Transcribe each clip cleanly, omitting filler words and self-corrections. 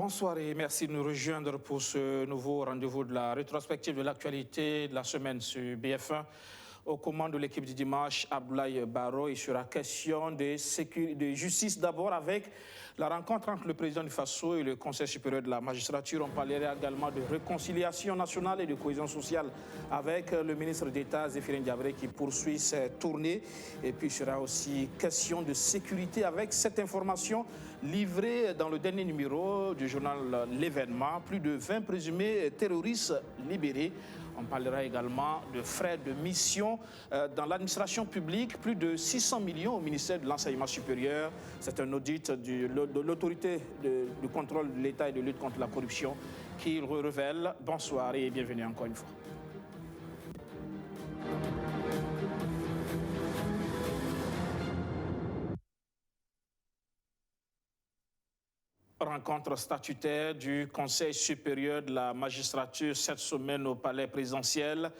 Bonsoir et merci de nous rejoindre pour ce nouveau rendez-vous de la rétrospective de l'actualité de la semaine sur BF1. Aux commandes de l'équipe du dimanche, Abdoulaye Baro, il sera question de justice d'abord avec la rencontre entre le président du Faso et le Conseil supérieur de la magistrature. On parlera également de réconciliation nationale et de cohésion sociale avec le ministre d'État Zéphirin Diabré qui poursuit ses tournées. Et puis il sera aussi question de sécurité avec cette information livrée dans le dernier numéro du journal L'événement. Plus de 20 présumés terroristes libérés. On parlera également de frais de mission dans l'administration publique, plus de 600 millions au ministère de l'Enseignement supérieur. C'est un audit de l'autorité de contrôle de l'État et de lutte contre la corruption qui le révèle. Bonsoir et bienvenue encore une fois. Rencontre statutaire du Conseil supérieur de la magistrature cette semaine au palais présidentiel.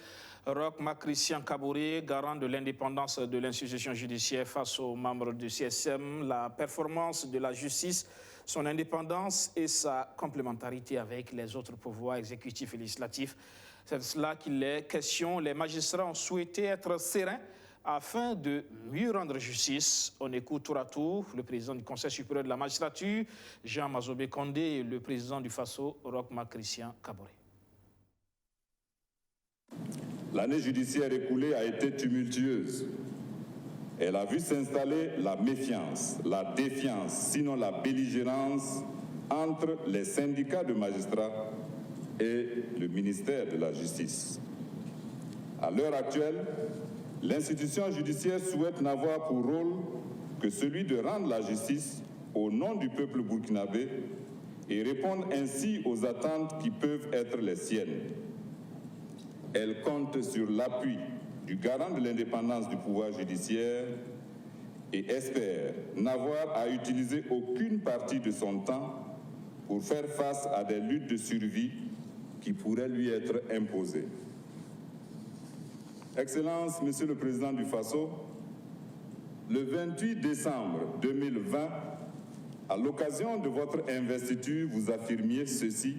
Roch Marc Christian Kaboré, garant de l'indépendance de l'institution judiciaire face aux membres du CSM, la performance de la justice, son indépendance et sa complémentarité avec les autres pouvoirs exécutifs et législatifs. C'est de cela qu'il est question. Les magistrats ont souhaité être sereins afin de mieux rendre justice. On écoute tour à tour le président du Conseil supérieur de la magistrature, Jean Mazobé Condé, et le président du Faso, Roch Marc Christian Kaboré. L'année judiciaire écoulée a été tumultueuse. Elle a vu s'installer la méfiance, la défiance, sinon la belligérance entre les syndicats de magistrats et le ministère de la Justice. À l'heure actuelle, l'institution judiciaire souhaite n'avoir pour rôle que celui de rendre la justice au nom du peuple burkinabé et répondre ainsi aux attentes qui peuvent être les siennes. Elle compte sur l'appui du garant de l'indépendance du pouvoir judiciaire et espère n'avoir à utiliser aucune partie de son temps pour faire face à des luttes de survie qui pourraient lui être imposées. Excellence, Monsieur le Président du Faso, le 28 décembre 2020, à l'occasion de votre investiture, vous affirmiez ceci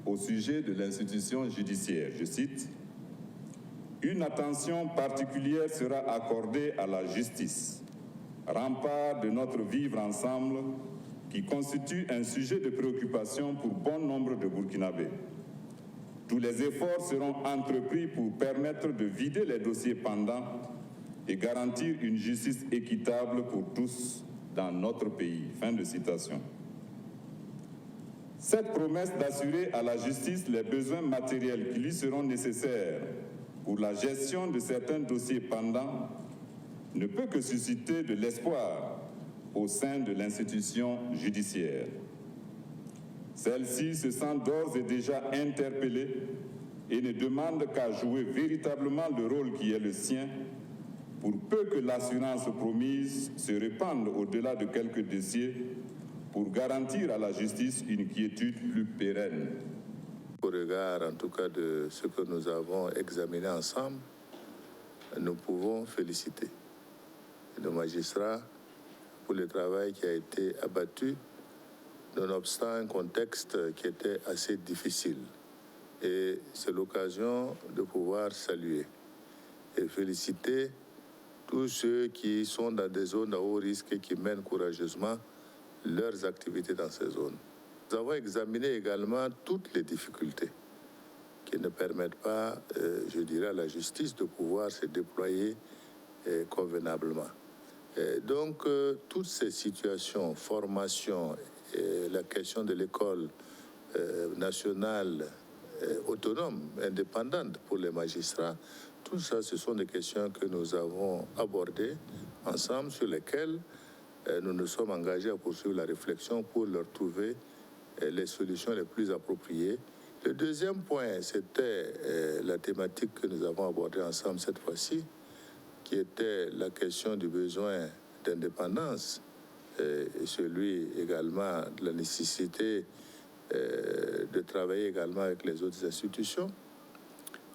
au sujet de l'institution judiciaire. Je cite: « Une attention particulière sera accordée à la justice, rempart de notre vivre ensemble qui constitue un sujet de préoccupation pour bon nombre de Burkinabés. Tous les efforts seront entrepris pour permettre de vider les dossiers pendants et garantir une justice équitable pour tous dans notre pays. » Fin de citation. Cette promesse d'assurer à la justice les besoins matériels qui lui seront nécessaires pour la gestion de certains dossiers pendants ne peut que susciter de l'espoir au sein de l'institution judiciaire. Celle-ci se sent d'ores et déjà interpellée et ne demande qu'à jouer véritablement le rôle qui est le sien pour peu que l'assurance promise se répande au-delà de quelques dossiers pour garantir à la justice une quiétude plus pérenne. Au regard, en tout cas, de ce que nous avons examiné ensemble, nous pouvons féliciter le magistrat pour le travail qui a été abattu, nonobstant un contexte qui était assez difficile. Et c'est l'occasion de pouvoir saluer et féliciter tous ceux qui sont dans des zones à haut risque et qui mènent courageusement leurs activités dans ces zones. Nous avons examiné également toutes les difficultés qui ne permettent pas, je dirais, à la justice de pouvoir se déployer convenablement. Donc, toutes ces situations, formation, la question de l'école nationale autonome, indépendante pour les magistrats, tout ça, ce sont des questions que nous avons abordées ensemble, sur lesquelles nous nous sommes engagés à poursuivre la réflexion pour leur trouver les solutions les plus appropriées. Le deuxième point, c'était la thématique que nous avons abordée ensemble cette fois-ci, qui était la question du besoin d'indépendance et celui également de la nécessité de travailler également avec les autres institutions.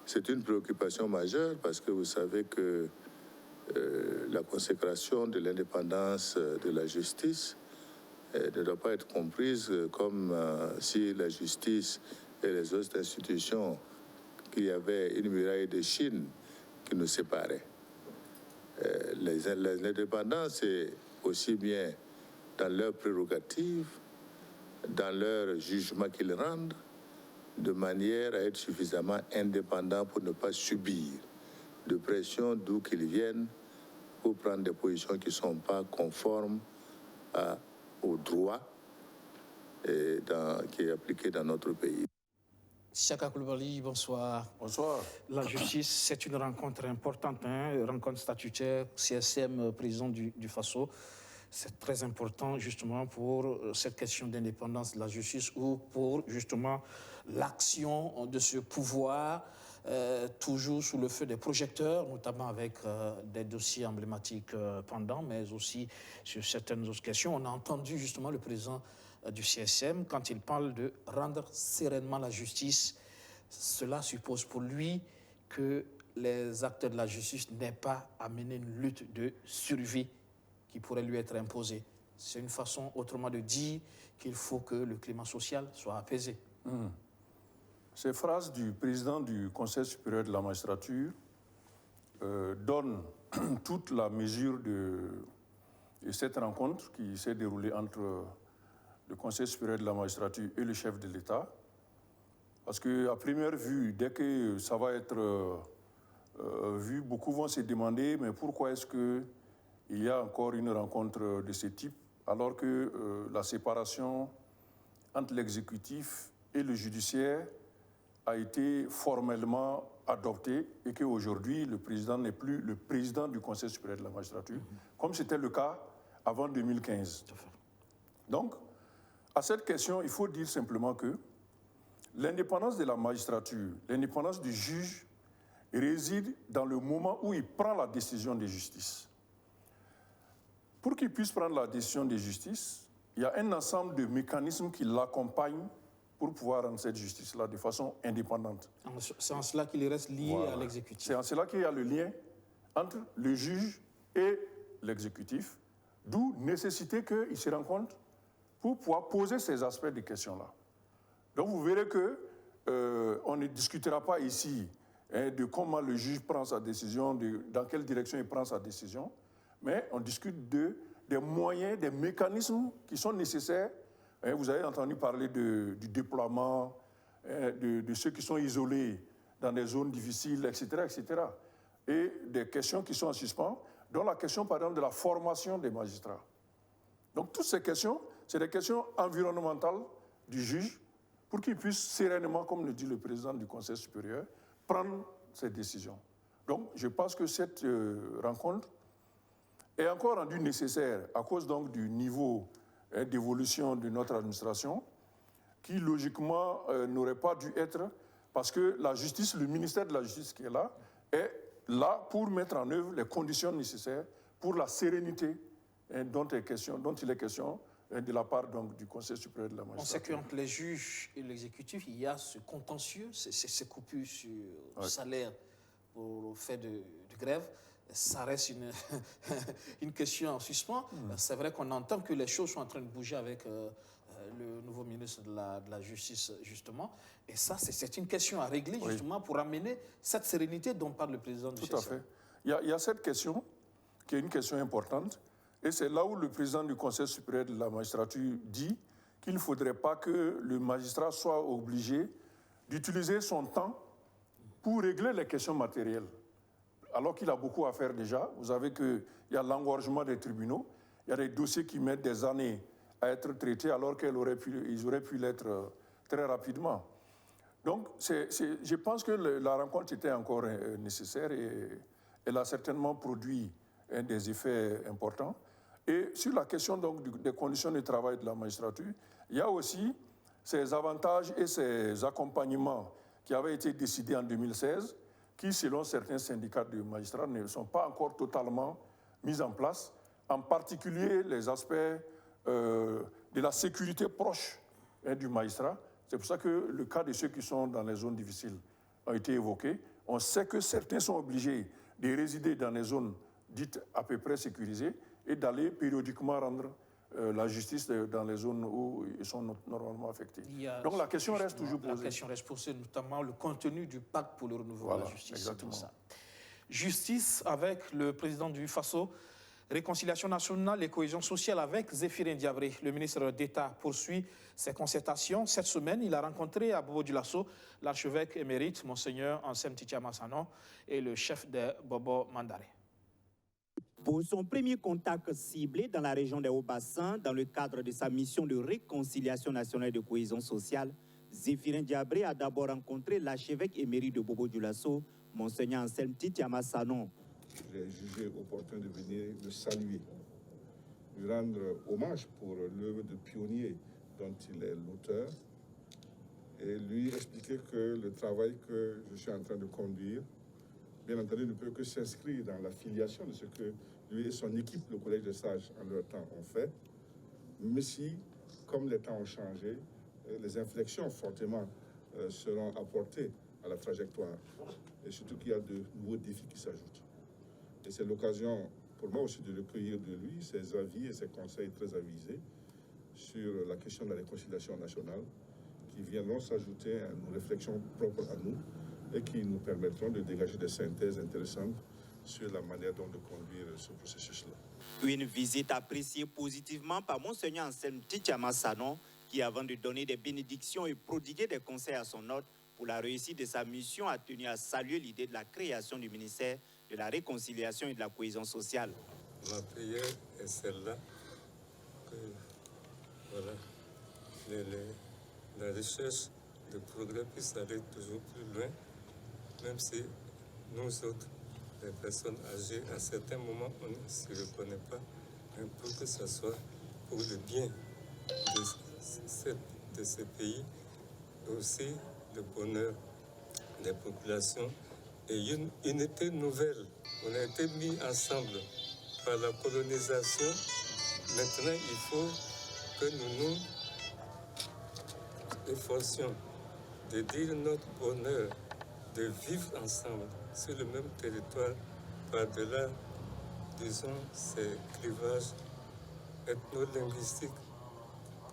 C'est une préoccupation majeure parce que vous savez que la consécration de l'indépendance de la justice ne doit pas être comprise comme si la justice et les autres institutions, qu'il y avait une muraille de Chine qui nous séparait. L'indépendance, c'est aussi bien dans leurs prérogatives, dans leur jugement qu'ils rendent, de manière à être suffisamment indépendants pour ne pas subir de pression d'où qu'ils viennent pour prendre des positions qui ne sont pas conformes au droit qui est appliqué dans notre pays. Chaka Koulibaly, bonsoir. Bonsoir. La justice, c'est une rencontre importante, rencontre statutaire, CSM, président du Faso. C'est très important justement pour cette question d'indépendance de la justice ou pour justement l'action de ce pouvoir, toujours sous le feu des projecteurs, notamment avec des dossiers emblématiques pendants, mais aussi sur certaines autres questions. On a entendu justement le président du CSM quand il parle de rendre sereinement la justice. Cela suppose pour lui que les acteurs de la justice n'aient pas à mener une lutte de survie qui pourrait lui être imposée. C'est une façon autrement de dire qu'il faut que le climat social soit apaisé. Ces phrases du président du Conseil supérieur de la magistrature donnent toute la mesure de cette rencontre qui s'est déroulée entre le Conseil supérieur de la magistrature et le chef de l'État. Parce qu'à première vue, dès que ça va être vu, beaucoup vont se demander mais pourquoi est-ce qu'il y a encore une rencontre de ce type alors que la séparation entre l'exécutif et le judiciaire a été formellement adoptée et qu'aujourd'hui, le président n'est plus le président du Conseil supérieur de la magistrature, comme c'était le cas avant 2015. Donc, à cette question, il faut dire simplement que l'indépendance de la magistrature, l'indépendance du juge réside dans le moment où il prend la décision de justice. Pour qu'il puisse prendre la décision de justice, il y a un ensemble de mécanismes qui l'accompagnent pour pouvoir rendre cette justice-là de façon indépendante. C'est en cela qu'il reste lié à l'exécutif. C'est en cela qu'il y a le lien entre le juge et l'exécutif, d'où nécessité qu'il se rencontre pour pouvoir poser ces aspects de questions-là. Donc vous verrez qu'on ne discutera pas ici de comment le juge prend sa décision, dans quelle direction il prend sa décision, mais on discute des moyens, des mécanismes qui sont nécessaires. Vous avez entendu parler du déploiement, de ceux qui sont isolés dans des zones difficiles, etc., etc. Et des questions qui sont en suspens, dont la question, par exemple, de la formation des magistrats. Donc toutes ces questions, c'est des questions environnementales du juge pour qu'il puisse séreinement, comme le dit le président du Conseil supérieur, prendre ses décisions. Donc je pense que cette rencontre est encore rendue nécessaire à cause donc du niveau d'évolution de notre administration qui logiquement n'aurait pas dû être parce que la justice, le ministère de la Justice qui est là pour mettre en œuvre les conditions nécessaires pour la sérénité dont il est question de la part donc, du Conseil supérieur de la magistrature. On sait qu'entre les juges et l'exécutif, il y a ce contentieux, ces coupures sur le salaire pour le fait de grève. Ça reste une question en suspens. C'est vrai qu'on entend que les choses sont en train de bouger avec le nouveau ministre de la Justice, justement. Et ça, c'est une question à régler, justement, pour amener cette sérénité dont parle le président du CSM. Tout à fait. Il y a cette question, qui est une question importante, et c'est là où le président du Conseil supérieur de la magistrature dit qu'il ne faudrait pas que le magistrat soit obligé d'utiliser son temps pour régler les questions matérielles. Alors qu'il a beaucoup à faire déjà. Vous savez qu'il y a l'engorgement des tribunaux, il y a des dossiers qui mettent des années à être traités alors qu'ils auraient pu l'être très rapidement. Donc, je pense que la rencontre était encore nécessaire et elle a certainement produit des effets importants. Et sur la question donc, des conditions de travail de la magistrature, il y a aussi ces avantages et ces accompagnements qui avaient été décidés en 2016, qui, selon certains syndicats de magistrats, ne sont pas encore totalement mis en place, en particulier les aspects de la sécurité proche du magistrat. C'est pour ça que le cas de ceux qui sont dans les zones difficiles a été évoqué. On sait que certains sont obligés de résider dans les zones dites à peu près sécurisées et d'aller périodiquement rendre la justice dans les zones où ils sont normalement affectés. Donc la question reste toujours posée. La question reste posée, notamment le contenu du pacte pour le renouveau de la justice. Exactement. Ça. Justice avec le président du FASO, réconciliation nationale et cohésion sociale avec Zéphirin Diabré. Le ministre d'État poursuit ses concertations. Cette semaine, il a rencontré à Bobo Dioulasso l'archevêque émérite, Monseigneur Anselme Titia Massanon, et le chef de Bobo Mandare. Pour son premier contact ciblé dans la région des Hauts-Bassins, dans le cadre de sa mission de réconciliation nationale et de cohésion sociale, Zéphirin Diabré a d'abord rencontré l'archevêque émérite de Bobo Dioulasso, Monseigneur Anselme Titia Massanon. J'ai jugé opportun de venir le saluer, lui rendre hommage pour l'œuvre de pionnier dont il est l'auteur et lui expliquer que le travail que je suis en train de conduire, bien entendu, ne peut que s'inscrire dans la filiation de ce que lui et son équipe, le Collège des Sages, en leur temps, ont fait. Mais si, comme les temps ont changé, les inflexions fortement seront apportées à la trajectoire. Et surtout qu'il y a de nouveaux défis qui s'ajoutent. Et c'est l'occasion pour moi aussi de recueillir de lui ses avis et ses conseils très avisés sur la question de la réconciliation nationale qui viendront s'ajouter à nos réflexions propres à nous et qui nous permettront de dégager des synthèses intéressantes sur la manière dont de conduire ce processus-là. Une visite appréciée positivement par Monseigneur Anselme Titia Massanon qui, avant de donner des bénédictions et prodiguer des conseils à son hôte pour la réussite de sa mission, a tenu à saluer l'idée de la création du ministère de la réconciliation et de la cohésion sociale. Ma prière est celle-là, que voilà, la recherche de progrès puisse aller toujours plus loin, même si nous autres, les personnes âgées, à certains moments, on ne se reconnaît pas, mais pour que ce soit pour le bien de ce pays, aussi le bonheur des populations et une unité nouvelle. On a été mis ensemble par la colonisation. Maintenant, il faut que nous nous efforcions de dire notre bonheur, de vivre ensemble sur le même territoire, par-delà, disons, ces clivages ethno-linguistiques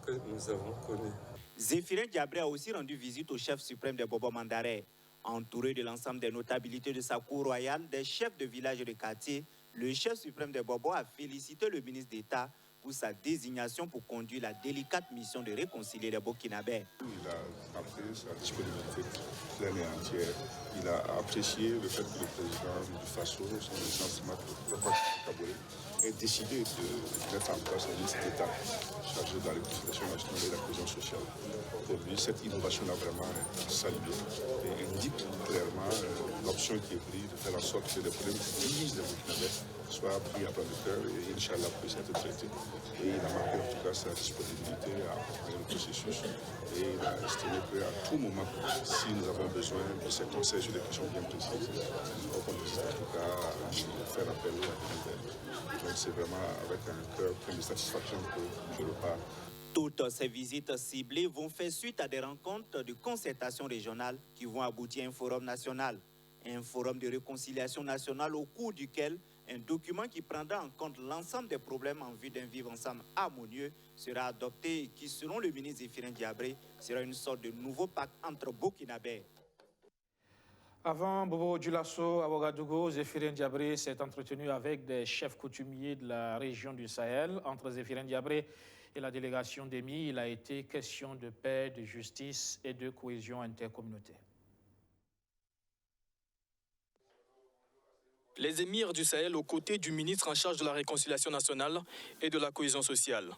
que nous avons connus. Zéphirin Diabré a aussi rendu visite au chef suprême de Bobo Mandare. Entouré de l'ensemble des notabilités de sa cour royale, des chefs de village et de quartier, le chef suprême de Bobo a félicité le ministre d'État pour sa désignation pour conduire la délicate mission de réconcilier les Burkinabés. Il a apprécié sa disponibilité pleine et entière. Il a apprécié le fait que le président du FASO, son excellence Kabore, ait décidé de mettre en place un ministre d'État chargé de la réconciliation nationale et de la cohésion sociale. Pour lui, cette innovation a vraiment salué et indique clairement l'option qui est prise de faire en sorte que les problèmes qui divisent les Burkinabés soient pris à bras le cœur et Inch'Allah puissent être traités. Et il a marqué en tout cas sa disponibilité à accompagner le processus et il a estimé qu'à tout moment, si nous avons besoin de ces conseils sur des questions bien précises, on hésite en tout cas à faire appel à des nouvelles. Donc c'est vraiment avec un cœur plein de satisfaction que je repars. Toutes ces visites ciblées vont faire suite à des rencontres de concertation régionale qui vont aboutir à un forum national. Un forum de réconciliation nationale au cours duquel un document qui prendra en compte l'ensemble des problèmes en vue d'un vivre ensemble harmonieux sera adopté et qui, selon le ministre Zéphirin Diabré, sera une sorte de nouveau pacte entre Burkinabés. Avant Bobo Dioulasso à Ouagadougou, Zéphirin Diabré s'est entretenu avec des chefs coutumiers de la région du Sahel. Entre Zéphirin Diabré et la délégation d'EMI, il a été question de paix, de justice et de cohésion intercommunautaire. Les émirs du Sahel aux côtés du ministre en charge de la réconciliation nationale et de la cohésion sociale.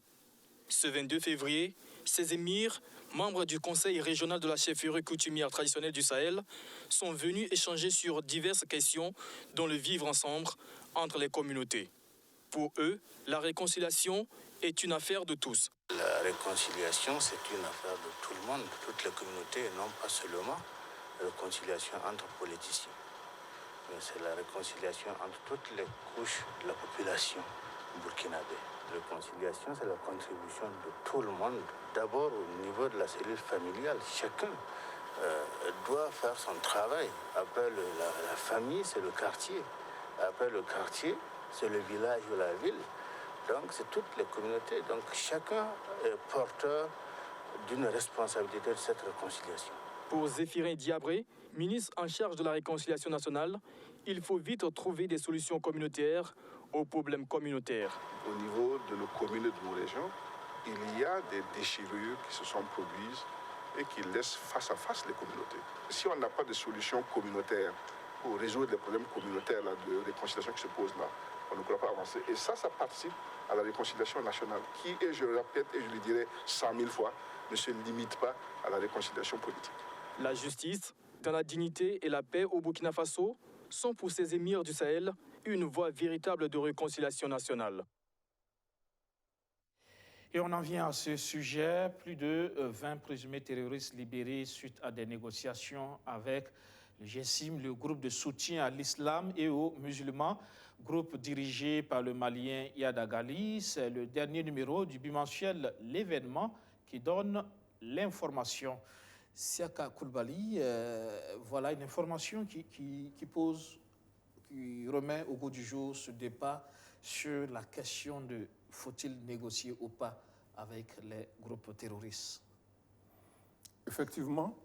Ce 22 février, ces émirs, membres du Conseil régional de la chefferie coutumière traditionnelle du Sahel, sont venus échanger sur diverses questions dont le vivre ensemble entre les communautés. Pour eux, la réconciliation est une affaire de tous. La réconciliation, c'est une affaire de tout le monde, de toutes les communautés, et non pas seulement la réconciliation entre politiciens. Mais c'est la réconciliation entre toutes les couches de la population burkinabé. La réconciliation, c'est la contribution de tout le monde. D'abord, au niveau de la cellule familiale, chacun doit faire son travail. Après la famille, c'est le quartier. Après le quartier, c'est le village ou la ville. Donc c'est toutes les communautés. Donc chacun est porteur d'une responsabilité de cette réconciliation. Pour Zéphirin Diabré, ministre en charge de la réconciliation nationale, il faut vite trouver des solutions communautaires aux problèmes communautaires. Au niveau de nos communes et de nos régions, il y a des déchirures qui se sont produites et qui laissent face à face les communautés. Si on n'a pas de solution communautaire pour résoudre les problèmes communautaires là, de réconciliation qui se posent là, on ne pourra pas avancer. Et ça participe à la réconciliation nationale, qui, et je le répète et je le dirai 100 000 fois, ne se limite pas à la réconciliation politique. La justice, dans la dignité et la paix au Burkina Faso, sont pour ces émirs du Sahel une voie véritable de réconciliation nationale. Et on en vient à ce sujet. Plus de 20 présumés terroristes libérés suite à des négociations avec le GSIM, le groupe de soutien à l'islam et aux musulmans, groupe dirigé par le Malien Yada Gali. C'est le dernier numéro du bimensuel L'événement qui donne l'information. Siaka Koulibaly, voilà une information qui remet au goût du jour ce débat sur la question de faut-il négocier ou pas avec les groupes terroristes. Effectivement,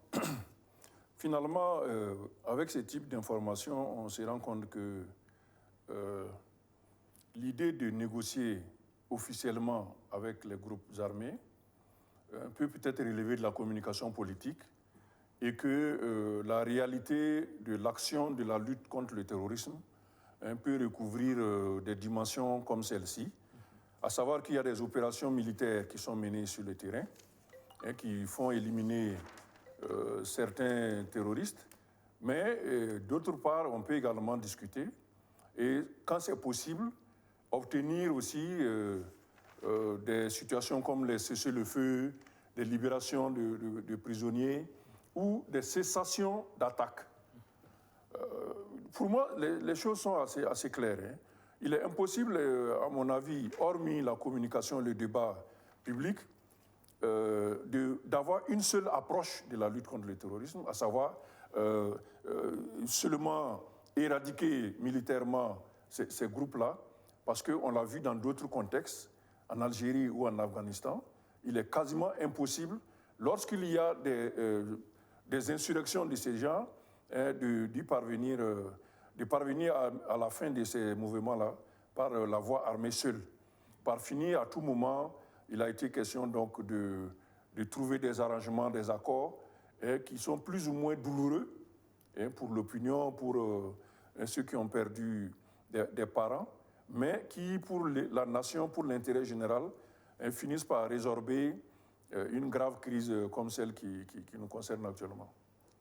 finalement, avec ce type d'informations, on se rend compte que l'idée de négocier officiellement avec les groupes armés peut peut-être relever de la communication politique et que la réalité de l'action de la lutte contre le terrorisme peut recouvrir des dimensions comme celle-ci, à savoir qu'il y a des opérations militaires qui sont menées sur le terrain et qui font éliminer certains terroristes, mais d'autre part, on peut également discuter et, quand c'est possible, obtenir aussi des situations comme les cessez-le-feu, des libérations de prisonniers ou des cessations d'attaques. Pour moi, les choses sont assez claires. Hein. Il est impossible, à mon avis, hormis la communication et le débat public, d'avoir une seule approche de la lutte contre le terrorisme, à savoir seulement éradiquer militairement ces groupes-là, parce qu'on l'a vu dans d'autres contextes, en Algérie ou en Afghanistan, il est quasiment impossible, lorsqu'il y a des insurrections de ces gens, de parvenir à la fin de ces mouvements-là par la voie armée seule. Par finir, à tout moment, il a été question donc de trouver des arrangements, des accords qui sont plus ou moins douloureux pour l'opinion, pour ceux qui ont perdu des parents, mais qui, pour la nation, pour l'intérêt général, finissent par résorber une grave crise comme celle qui nous concerne actuellement.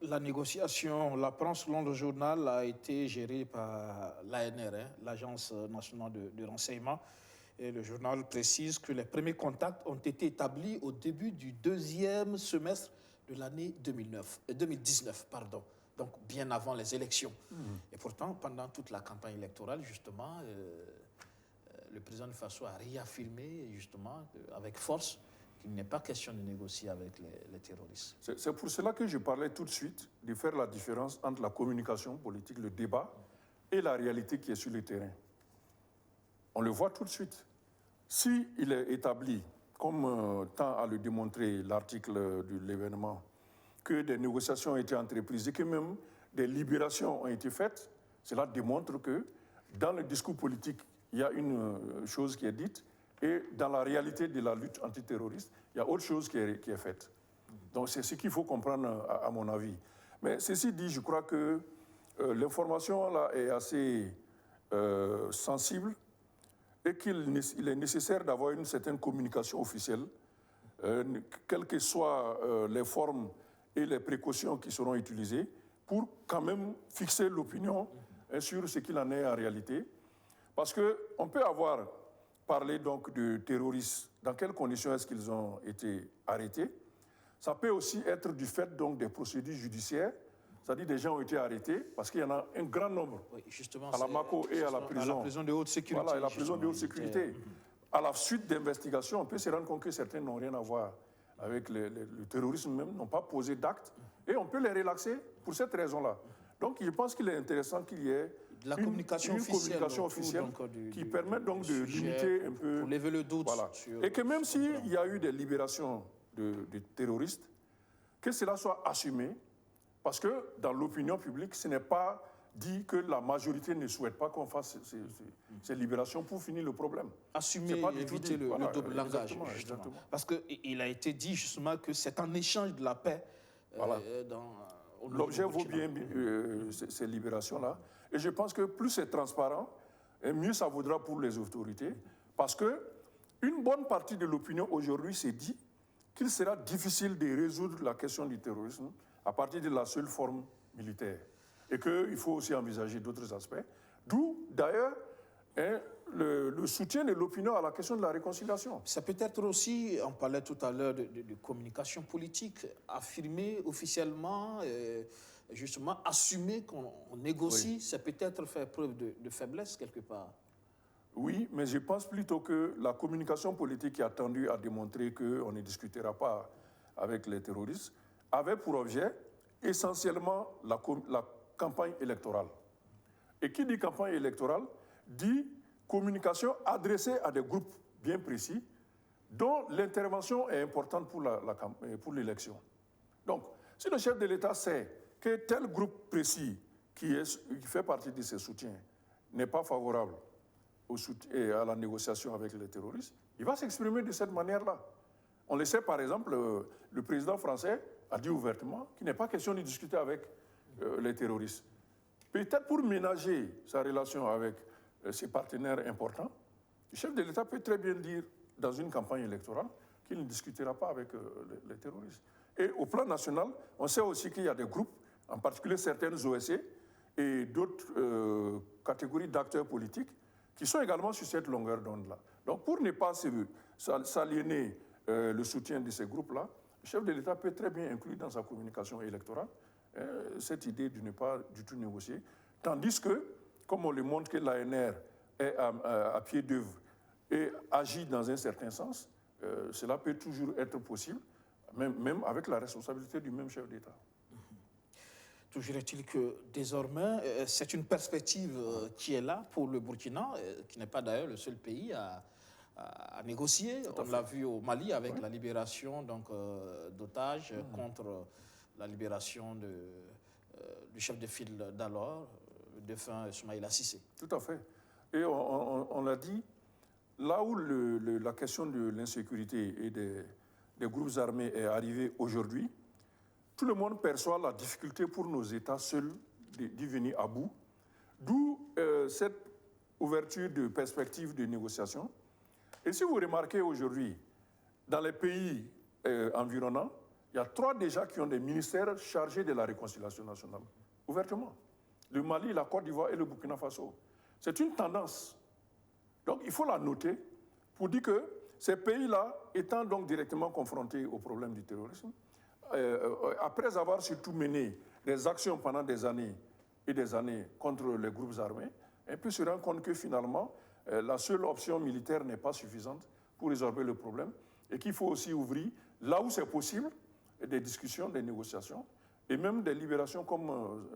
La négociation, on l'apprend selon le journal, a été gérée par l'ANR, l'Agence nationale de renseignement. Et le journal précise que les premiers contacts ont été établis au début du deuxième semestre de l'année 2019, donc bien avant les élections. Et pourtant, pendant toute la campagne électorale, justement, le président de Faso a réaffirmé, justement, avec force, qu'il n'est pas question de négocier avec les terroristes. C'est pour cela que je parlais tout de suite de faire la différence entre la communication politique, le débat, et la réalité qui est sur le terrain. On le voit tout de suite. S'il est établi, comme tend à le démontrer l'article de l'événement, que des négociations ont été entreprises et que même des libérations ont été faites, cela démontre que dans le discours politique, il y a une chose qui est dite, et dans la réalité de la lutte antiterroriste, il y a autre chose qui est faite. Donc c'est ce qu'il faut comprendre à mon avis. Mais ceci dit, je crois que l'information là est assez sensible et qu'il est nécessaire d'avoir une certaine communication officielle, quelles que soient les formes et les précautions qui seront utilisées, pour quand même fixer l'opinion sur ce qu'il en est en réalité. Parce qu'on peut avoir parlé donc de terroristes, dans quelles conditions est-ce qu'ils ont été arrêtés. Ça peut aussi être du fait donc des procédures judiciaires, c'est-à-dire des gens ont été arrêtés, parce qu'il y en a un grand nombre, oui, justement, à la Mako et à la prison. À la prison de haute sécurité. Voilà, à la prison de haute sécurité. À la suite d'investigations, on peut se rendre compte que certains n'ont rien à voir avec le terrorisme même, n'ont pas posé d'actes, et on peut les relaxer pour cette raison-là. Donc je pense qu'il est intéressant qu'il y ait la communication officielle qui permette donc de limiter un peu... Pour lever le doute. Voilà. Et que même s'il y a eu des libérations de terroristes, que cela soit assumé, parce que dans l'opinion publique, ce n'est pas dit que la majorité ne souhaite pas qu'on fasse ces libérations pour finir le problème. Assumer et éviter le double langage. Exactement. Parce qu'il a été dit justement que c'est un échange de la paix. Voilà. L'objet vaut bien ces libérations-là. Et je pense que plus c'est transparent, et mieux ça vaudra pour les autorités. Parce qu'une bonne partie de l'opinion aujourd'hui s'est dit qu'il sera difficile de résoudre la question du terrorisme à partir de la seule forme militaire. Et qu'il faut aussi envisager d'autres aspects. D'où, d'ailleurs, le soutien de l'opinion à la question de la réconciliation. Ça peut être aussi, on parlait tout à l'heure de communication politique, affirmer officiellement, justement, assumer qu'on négocie, ça peut être faire preuve de faiblesse quelque part. Oui, mais je pense plutôt que la communication politique qui a tendu à démontrer qu'on ne discutera pas avec les terroristes avait pour objet essentiellement la campagne électorale. Et qui dit campagne électorale dit communication adressée à des groupes bien précis dont l'intervention est importante pour l'élection. Donc, si le chef de l'État sait que tel groupe précis qui fait partie de ses soutiens n'est pas favorable à la négociation avec les terroristes, il va s'exprimer de cette manière-là. On le sait, par exemple, le président français a dit ouvertement qu'il n'est pas question de discuter avec les terroristes. Peut-être pour ménager sa relation avec ses partenaires importants, le chef de l'État peut très bien dire dans une campagne électorale qu'il ne discutera pas avec les terroristes. Et au plan national, on sait aussi qu'il y a des groupes, en particulier certaines OSC et d'autres catégories d'acteurs politiques qui sont également sur cette longueur d'onde-là. Donc pour ne pas s'aliéner le soutien de ces groupes-là, le chef de l'État peut très bien inclure dans sa communication électorale cette idée de ne pas du tout négocier. Tandis que, comme on le montre que l'ANR est à pied d'œuvre et agit dans un certain sens, cela peut toujours être possible, même avec la responsabilité du même chef d'État. Toujours est-il que désormais, c'est une perspective qui est là pour le Burkina, qui n'est pas d'ailleurs le seul pays à négocier. On l'a vu au Mali avec la libération d'otages contre la libération du chef de file d'alors, le défunt Soumaïla Cissé. Tout à fait. Et on l'a dit, là où la question de l'insécurité et des groupes armés est arrivée aujourd'hui, tout le monde perçoit la difficulté pour nos États seuls d'y venir à bout, d'où cette ouverture de perspectives de négociation. Et si vous remarquez aujourd'hui, dans les pays environnants, il y a 3 déjà qui ont des ministères chargés de la réconciliation nationale, ouvertement. Le Mali, la Côte d'Ivoire et le Burkina Faso. C'est une tendance. Donc il faut la noter pour dire que ces pays-là, étant donc directement confrontés au problème du terrorisme, après avoir surtout mené des actions pendant des années et des années contre les groupes armés, on peut se rendre compte que finalement, la seule option militaire n'est pas suffisante pour résorber le problème et qu'il faut aussi ouvrir, là où c'est possible, des discussions, des négociations et même des libérations comme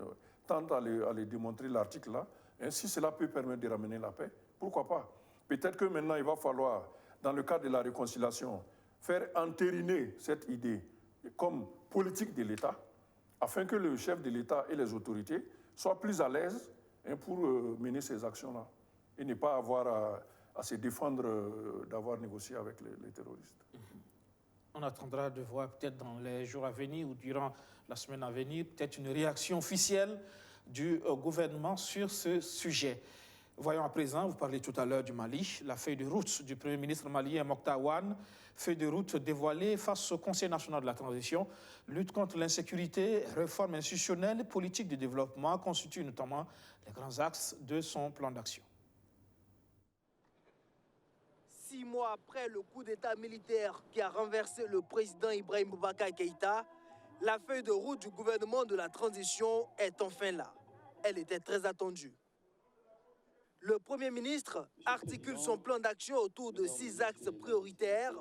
tente à le démontrer l'article là. Et si cela peut permettre de ramener la paix, pourquoi pas? Peut-être que maintenant il va falloir, dans le cadre de la réconciliation, faire entériner cette idée comme politique de l'État, afin que le chef de l'État et les autorités soient plus à l'aise pour mener ces actions-là et ne pas avoir à se défendre d'avoir négocié avec les terroristes. On attendra de voir peut-être dans les jours à venir ou durant la semaine à venir, peut-être une réaction officielle du gouvernement sur ce sujet. Voyons à présent, vous parlez tout à l'heure du Mali, la feuille de route du Premier ministre malien Mokhtar Ouane, feuille de route dévoilée face au Conseil national de la transition, lutte contre l'insécurité, réforme institutionnelle, politique de développement constituent notamment les grands axes de son plan d'action. 6 mois après le coup d'État militaire qui a renversé le président Ibrahim Boubacar Keïta, la feuille de route du gouvernement de la transition est enfin là. Elle était très attendue. Le Premier ministre articule son plan d'action autour de 6 axes prioritaires,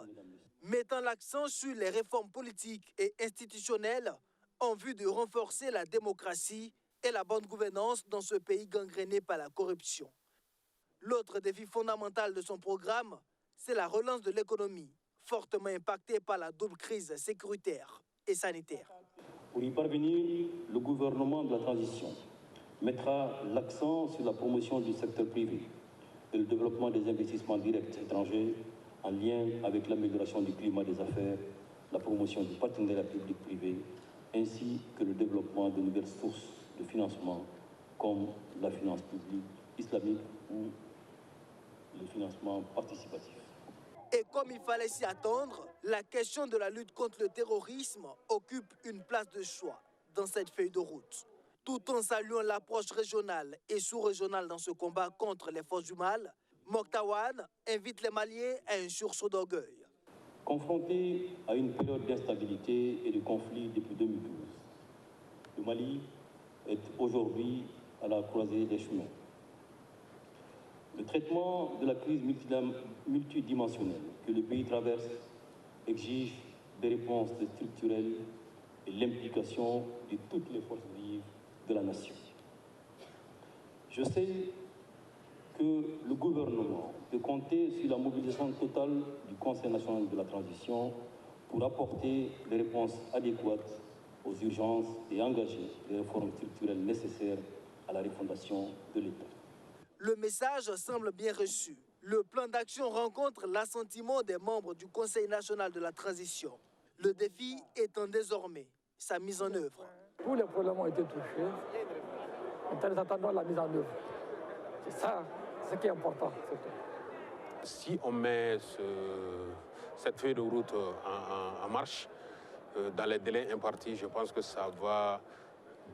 mettant l'accent sur les réformes politiques et institutionnelles en vue de renforcer la démocratie et la bonne gouvernance dans ce pays gangréné par la corruption. L'autre défi fondamental de son programme, c'est la relance de l'économie, fortement impactée par la double crise sécuritaire et sanitaire. Pour y parvenir, le gouvernement de la transition mettra l'accent sur la promotion du secteur privé et le développement des investissements directs étrangers en lien avec l'amélioration du climat des affaires, la promotion du partenariat public-privé, ainsi que le développement de nouvelles sources de financement comme la finance publique islamique ou le financement participatif. Et comme il fallait s'y attendre, la question de la lutte contre le terrorisme occupe une place de choix dans cette feuille de route. Tout en saluant l'approche régionale et sous-régionale dans ce combat contre les forces du mal, Moktawan invite les Maliens à un sursaut d'orgueil. Confronté à une période d'instabilité et de conflit depuis 2012, le Mali est aujourd'hui à la croisée des chemins. Le traitement de la crise multidimensionnelle que le pays traverse exige des réponses structurelles et l'implication de toutes les forces vives de la nation. Je sais que le gouvernement peut compter sur la mobilisation totale du Conseil national de la transition pour apporter les réponses adéquates aux urgences et engager les réformes structurelles nécessaires à la refondation de l'État. Le message semble bien reçu. Le plan d'action rencontre l'assentiment des membres du Conseil national de la transition. Le défi étant désormais sa mise en œuvre. Tous les problèmes ont été touchés. Maintenant, nous attendons la mise en œuvre. C'est ça, ce qui est important. Si on met cette feuille de route en marche, dans les délais impartis, je pense que ça va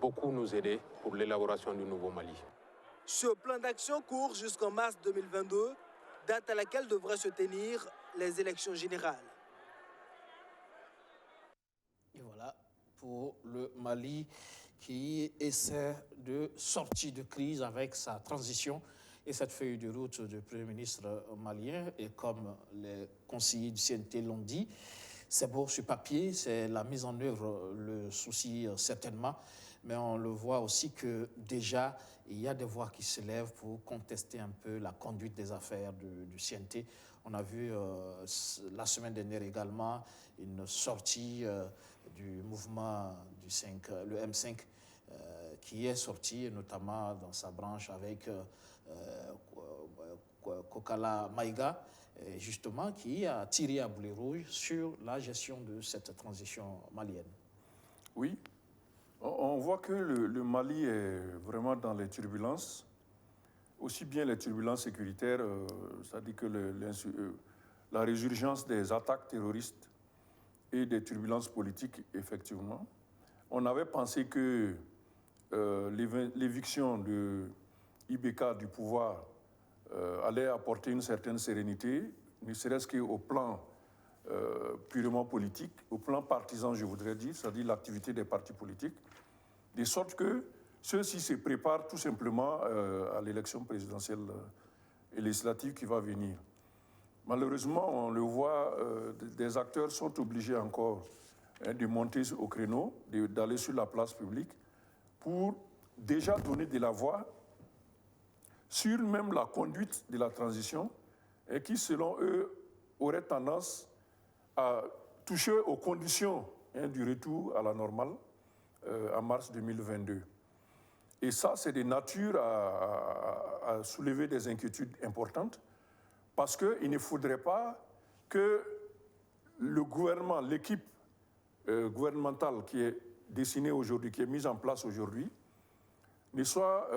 beaucoup nous aider pour l'élaboration du nouveau Mali. Ce plan d'action court jusqu'en mars 2022, date à laquelle devraient se tenir les élections générales. Et voilà pour le Mali qui essaie de sortir de crise avec sa transition et cette feuille de route du Premier ministre malien. Et comme les conseillers du CNT l'ont dit, c'est beau sur papier, c'est la mise en œuvre le souci certainement, mais on le voit aussi que déjà il y a des voix qui se lèvent pour contester un peu la conduite des affaires du CNT. On a vu la semaine dernière également une sortie du mouvement du 5, le M5, qui est sorti notamment dans sa branche avec Kokala Maïga, justement, qui a tiré à boulet rouge sur la gestion de cette transition malienne. Oui, on voit que le Mali est vraiment dans les turbulences, aussi bien les turbulences sécuritaires, c'est-à-dire que la résurgence des attaques terroristes et des turbulences politiques, effectivement. On avait pensé que l'éviction de IBK du pouvoir allait apporter une certaine sérénité, ne serait-ce qu'au plan purement politique, au plan partisan, je voudrais dire, c'est-à-dire l'activité des partis politiques, de sorte que ceux-ci se préparent tout simplement à l'élection présidentielle et législative qui va venir. Malheureusement, on le voit, des acteurs sont obligés encore de monter au créneau, d'aller sur la place publique pour déjà donner de la voix sur même la conduite de la transition et qui, selon eux, aurait tendance à toucher aux conditions du retour à la normale en mars 2022. Et ça, c'est de nature à soulever des inquiétudes importantes parce qu'il ne faudrait pas que le gouvernement, l'équipe gouvernementale qui est dessinée aujourd'hui, qui est mise en place aujourd'hui, ne soit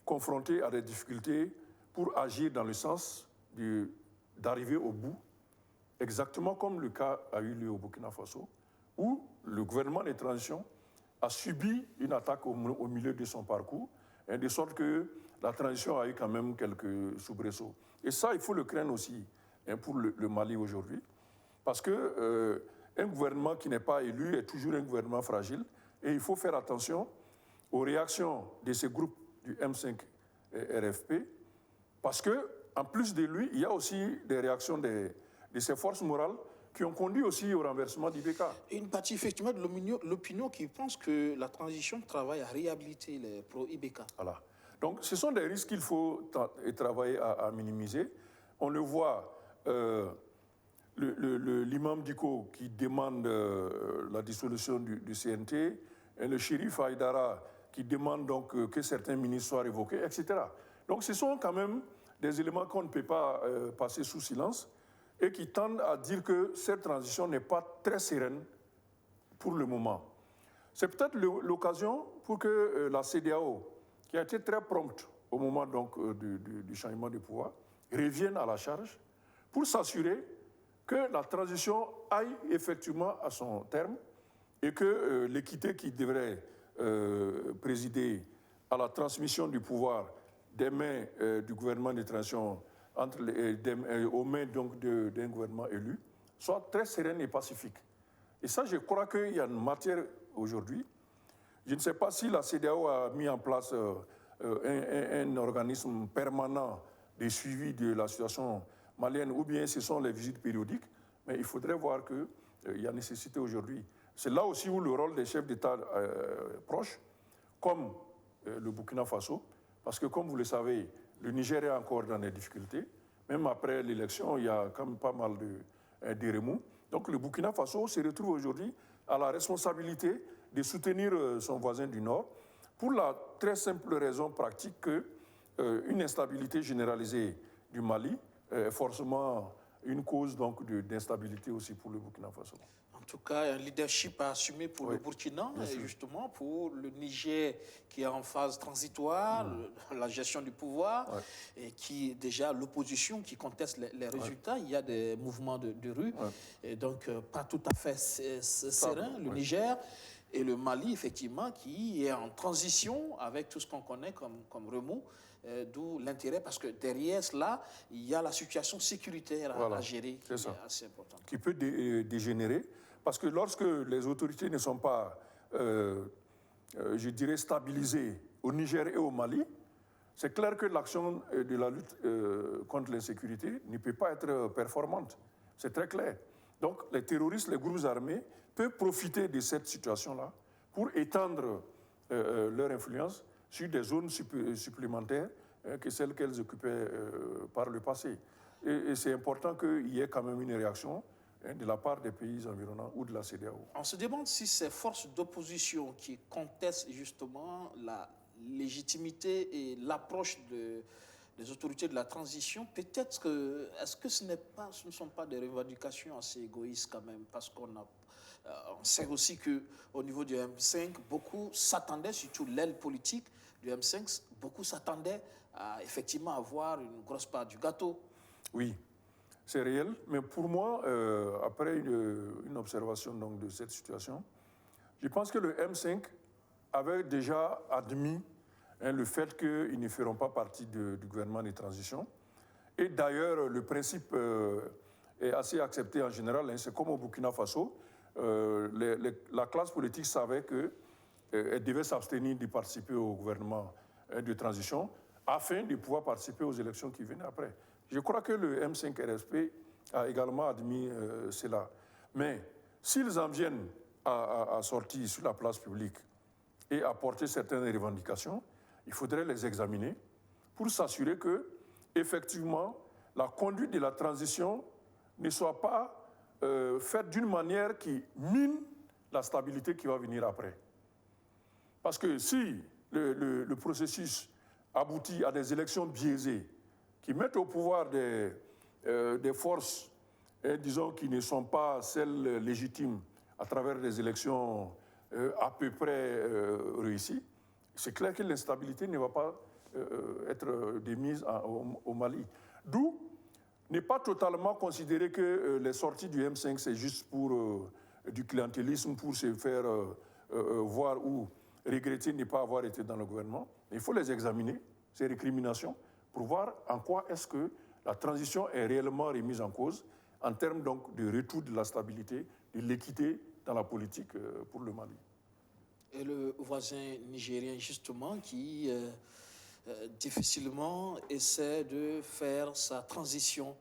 confrontée à des difficultés pour agir dans le sens d'arriver au bout, exactement comme le cas a eu lieu au Burkina Faso, où le gouvernement de transition a subi une attaque au milieu de son parcours, de sorte que la transition a eu quand même quelques soubresauts. Et ça, il faut le craindre aussi pour le Mali aujourd'hui, parce qu'un gouvernement qui n'est pas élu est toujours un gouvernement fragile, et il faut faire attention aux réactions de ces groupes du M5 RFP, parce qu'en plus de lui, il y a aussi des réactions de ces forces morales qui ont conduit aussi au renversement d'IBK. Une partie effectivement de l'opinion qui pense que la transition travaille à réhabiliter les pro-IBK. Voilà. Donc ce sont des risques qu'il faut travailler à minimiser. On le voit, l'imam Diko qui demande la dissolution du CNT, et le shérif Haïdara qui demande donc que certains ministres soient révoqués, etc. Donc ce sont quand même des éléments qu'on ne peut pas passer sous silence et qui tendent à dire que cette transition n'est pas très sereine pour le moment. C'est peut-être l'occasion pour que la CEDEAO, qui a été très prompte au moment donc, du changement de pouvoir, revienne à la charge pour s'assurer que la transition aille effectivement à son terme et que l'équité qui devrait présider à la transmission du pouvoir des mains du gouvernement de transition aux mains d'un gouvernement élu soit très sereine et pacifique. Et ça, je crois qu'il y a une matière aujourd'hui. Je ne sais pas si la CEDEAO a mis en place un organisme permanent de suivi de la situation malienne ou bien ce sont les visites périodiques, mais il faudrait voir qu'il y a nécessité aujourd'hui. C'est là aussi où le rôle des chefs d'État proches, comme le Burkina Faso, parce que comme vous le savez, le Niger est encore dans des difficultés. Même après l'élection, il y a quand même pas mal de remous. Donc le Burkina Faso se retrouve aujourd'hui à la responsabilité de soutenir son voisin du Nord pour la très simple raison pratique qu'une instabilité généralisée du Mali est forcément une cause d'instabilité aussi pour le Burkina Faso. En tout cas, un leadership à assumer pour le Burkina, et justement pour le Niger qui est en phase transitoire, la gestion du pouvoir, et qui déjà l'opposition qui conteste les résultats. Il y a des mouvements de rue, et donc pas tout à fait serein, le Niger. Et le Mali, effectivement, qui est en transition avec tout ce qu'on connaît comme remous, d'où l'intérêt, parce que derrière cela, il y a la situation sécuritaire à gérer qui est assez importante. Qui peut dégénérer, parce que lorsque les autorités ne sont pas, je dirais, stabilisées au Niger et au Mali, c'est clair que l'action de la lutte contre l'insécurité ne peut pas être performante. C'est très clair. Donc les terroristes, les groupes armés peuvent profiter de cette situation-là pour étendre leur influence sur des zones supplémentaires que celles qu'elles occupaient par le passé. Et c'est important qu'il y ait quand même une réaction de la part des pays environnants ou de la CEDEAO. On se demande si ces forces d'opposition qui contestent justement la légitimité et l'approche des autorités de la transition, peut-être que, est-ce que ce ne sont pas des revendications assez égoïstes quand même, parce qu'on sait aussi qu'au niveau du M5, beaucoup s'attendaient, surtout l'aile politique du M5, beaucoup s'attendaient à effectivement avoir une grosse part du gâteau. Oui, c'est réel, mais pour moi, après une observation donc, de cette situation, je pense que le M5 avait déjà admis le fait qu'ils ne feront pas partie du gouvernement de transition. Et d'ailleurs, le principe est assez accepté en général. C'est comme au Burkina Faso, la classe politique savait qu'elle devait s'abstenir de participer au gouvernement de transition afin de pouvoir participer aux élections qui venaient après. Je crois que le M5 RSP a également admis cela. Mais s'ils en viennent à sortir sur la place publique et à porter certaines revendications, il faudrait les examiner pour s'assurer que, effectivement, la conduite de la transition ne soit pas faite d'une manière qui mine la stabilité qui va venir après. Parce que si le processus aboutit à des élections biaisées qui mettent au pouvoir des forces, disons, qui ne sont pas celles légitimes à travers des élections à peu près réussies, c'est clair que l'instabilité ne va pas être démise au Mali. D'où ne pas totalement considérer que les sorties du M5, c'est juste pour du clientélisme, pour se faire voir ou regretter de ne pas avoir été dans le gouvernement. Il faut les examiner, ces récriminations, pour voir en quoi est-ce que la transition est réellement remise en cause en termes donc de retour de la stabilité, de l'équité dans la politique pour le Mali. Et le voisin nigérien, justement, qui difficilement essaie de faire sa transition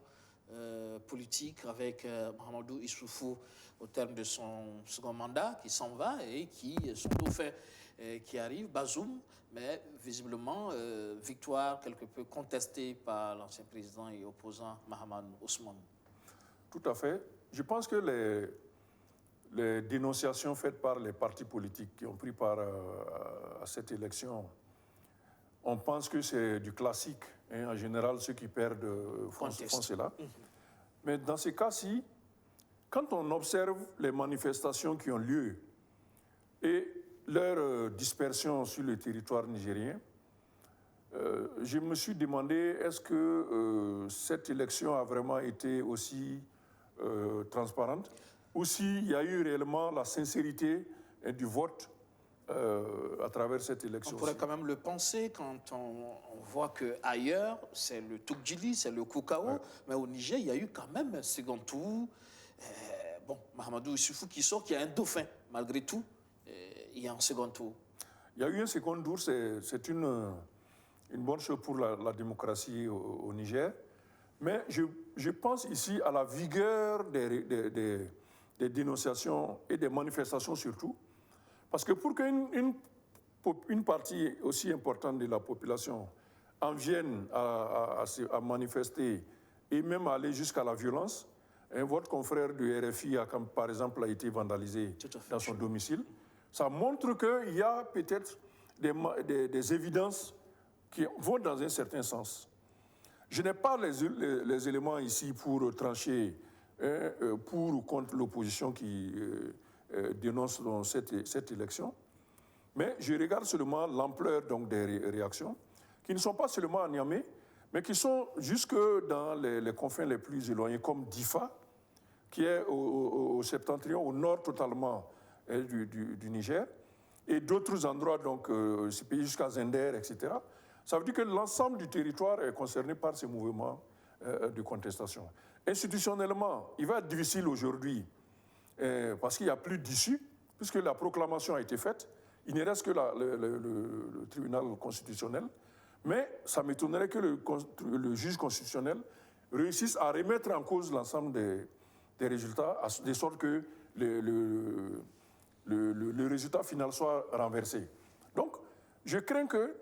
politique avec Mahamadou Issoufou au terme de son second mandat, qui s'en va et qui son dauphin qui arrive, Bazoum, mais visiblement victoire quelque peu contestée par l'ancien président et opposant Mahamadou Ousmane. Tout à fait. Je pense que les dénonciations faites par les partis politiques qui ont pris part à cette élection, on pense que c'est du classique. Hein. En général, ceux qui perdent font cela. Mais dans ces cas-ci, quand on observe les manifestations qui ont lieu et leur dispersion sur le territoire nigérien, je me suis demandé est-ce que cette élection a vraiment été aussi transparente ou s'il y a eu réellement la sincérité du vote à travers cette élection. On pourrait quand même le penser quand on voit qu'ailleurs, c'est le Toukdjili, c'est le Koukao, mais au Niger, il y a eu quand même un second tour. Mahamadou Issoufou qui sort, qui a un dauphin, malgré tout, il y a un second tour. Il y a eu un second tour, c'est une bonne chose pour la démocratie au Niger, mais je pense ici à la vigueur des dénonciations et des manifestations surtout, parce que pour qu'une partie aussi importante de la population en vienne à manifester et même à aller jusqu'à la violence, votre confrère du RFI, par exemple, a été vandalisé dans son domicile. Ça montre qu'il y a peut-être des évidences qui vont dans un certain sens. Je n'ai pas les éléments ici pour trancher pour ou contre l'opposition qui dénonce cette élection, mais je regarde seulement l'ampleur des réactions, qui ne sont pas seulement à Niamey, mais qui sont jusque dans les confins les plus éloignés, comme Difa, qui est au septentrion, au nord totalement du Niger, et d'autres endroits, donc ce pays jusqu'à Zender, etc. Ça veut dire que l'ensemble du territoire est concerné par ces mouvements de contestation. Institutionnellement, il va être difficile aujourd'hui, parce qu'il n'y a plus d'issue, puisque la proclamation a été faite. Il ne reste que le tribunal constitutionnel, mais ça m'étonnerait que le juge constitutionnel réussisse à remettre en cause l'ensemble des résultats, de sorte que le résultat final soit renversé. Donc, je crains que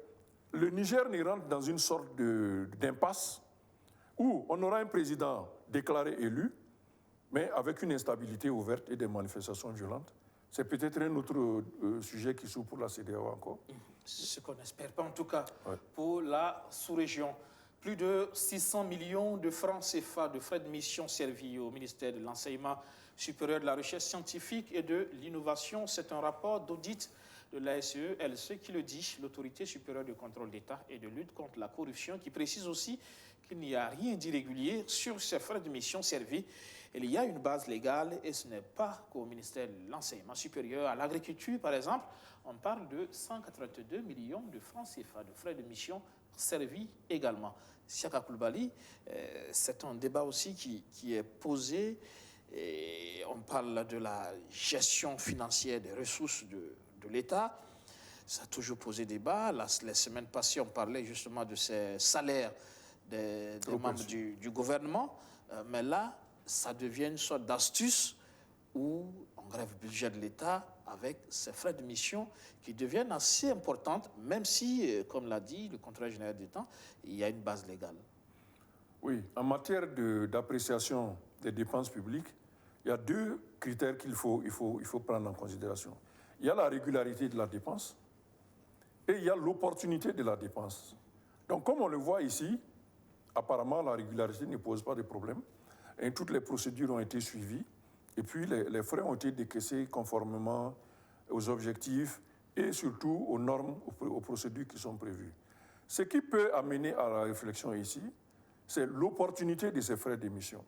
le Niger n'y rentre dans une sorte d'impasse où on aura un président déclaré élu, mais avec une instabilité ouverte et des manifestations violentes. C'est peut-être un autre sujet qui s'ouvre pour la CEDEAO encore. Ce qu'on n'espère pas en tout cas pour la sous-région. Plus de 600 millions de francs CFA de frais de mission servis au ministère de l'Enseignement supérieur, de la Recherche scientifique et de l'Innovation. C'est un rapport d'audit de la SEE-LC qui le dit, l'Autorité supérieure de contrôle d'État et de lutte contre la corruption, qui précise aussi qu'il n'y a rien d'irrégulier sur ces frais de mission servis. Il y a une base légale et ce n'est pas qu'au ministère de l'Enseignement supérieur. À l'agriculture, par exemple, on parle de 182 millions de francs CFA de frais de mission servis également. Siaka Koulibaly, c'est un débat aussi qui est posé. Et on parle de la gestion financière des ressources de l'État. Ça a toujours posé débat. Les semaines passées, on parlait justement de ces salaires des membres du gouvernement. Mais là, ça devient une sorte d'astuce où on grève le budget de l'État avec ces frais de mission qui deviennent assez importantes, même si, comme l'a dit le contrôleur général d'État, il y a une base légale. Oui, en matière d'appréciation des dépenses publiques, il y a deux critères qu'il faut prendre en considération. Il y a la régularité de la dépense et il y a l'opportunité de la dépense. Donc, comme on le voit ici, apparemment, la régularité ne pose pas de problème. Et toutes les procédures ont été suivies. Et puis, les frais ont été décaissés conformément aux objectifs et surtout aux normes, aux procédures qui sont prévues. Ce qui peut amener à la réflexion ici, c'est l'opportunité de ces frais d'émission.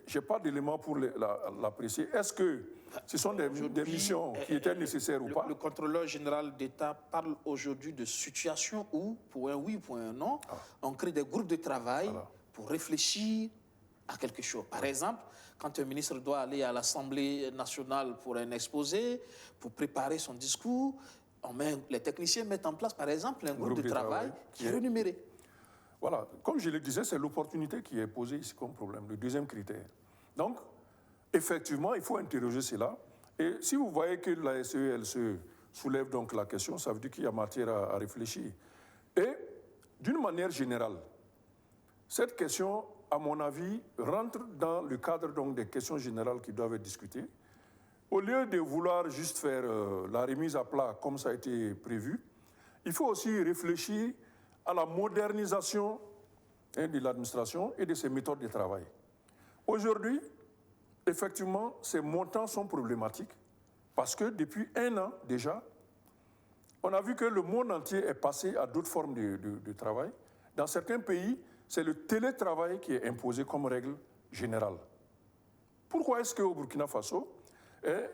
Je n'ai pas d'éléments pour l'apprécier. Est-ce que ce sont des missions qui étaient nécessaires ou pas? Le contrôleur général d'État parle aujourd'hui de situation où, pour un oui, pour un non, on crée des groupes de travail pour réfléchir à quelque chose. Par exemple, quand un ministre doit aller à l'Assemblée nationale pour un exposé, pour préparer son discours, les techniciens mettent en place, par exemple, un groupe de travail qui est rémunéré. Voilà, comme je le disais, c'est l'opportunité qui est posée ici comme problème, le deuxième critère. Donc, effectivement, il faut interroger cela. Et si vous voyez que la SE, elle se soulève donc la question, ça veut dire qu'il y a matière à réfléchir. Et d'une manière générale, cette question, à mon avis, rentre dans le cadre donc, des questions générales qui doivent être discutées. Au lieu de vouloir juste faire la remise à plat comme ça a été prévu, il faut aussi réfléchir à la modernisation de l'administration et de ses méthodes de travail. Aujourd'hui, effectivement, ces montants sont problématiques parce que depuis 1 an déjà, on a vu que le monde entier est passé à d'autres formes de travail. Dans certains pays, c'est le télétravail qui est imposé comme règle générale. Pourquoi est-ce qu'au Burkina Faso,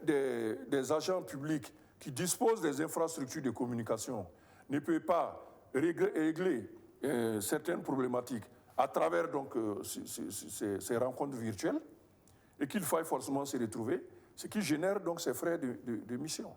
des agents publics qui disposent des infrastructures de communication ne peuvent pas régler certaines problématiques à travers donc, ces rencontres virtuelles et qu'il faille forcément se retrouver, ce qui génère donc ces frais de mission.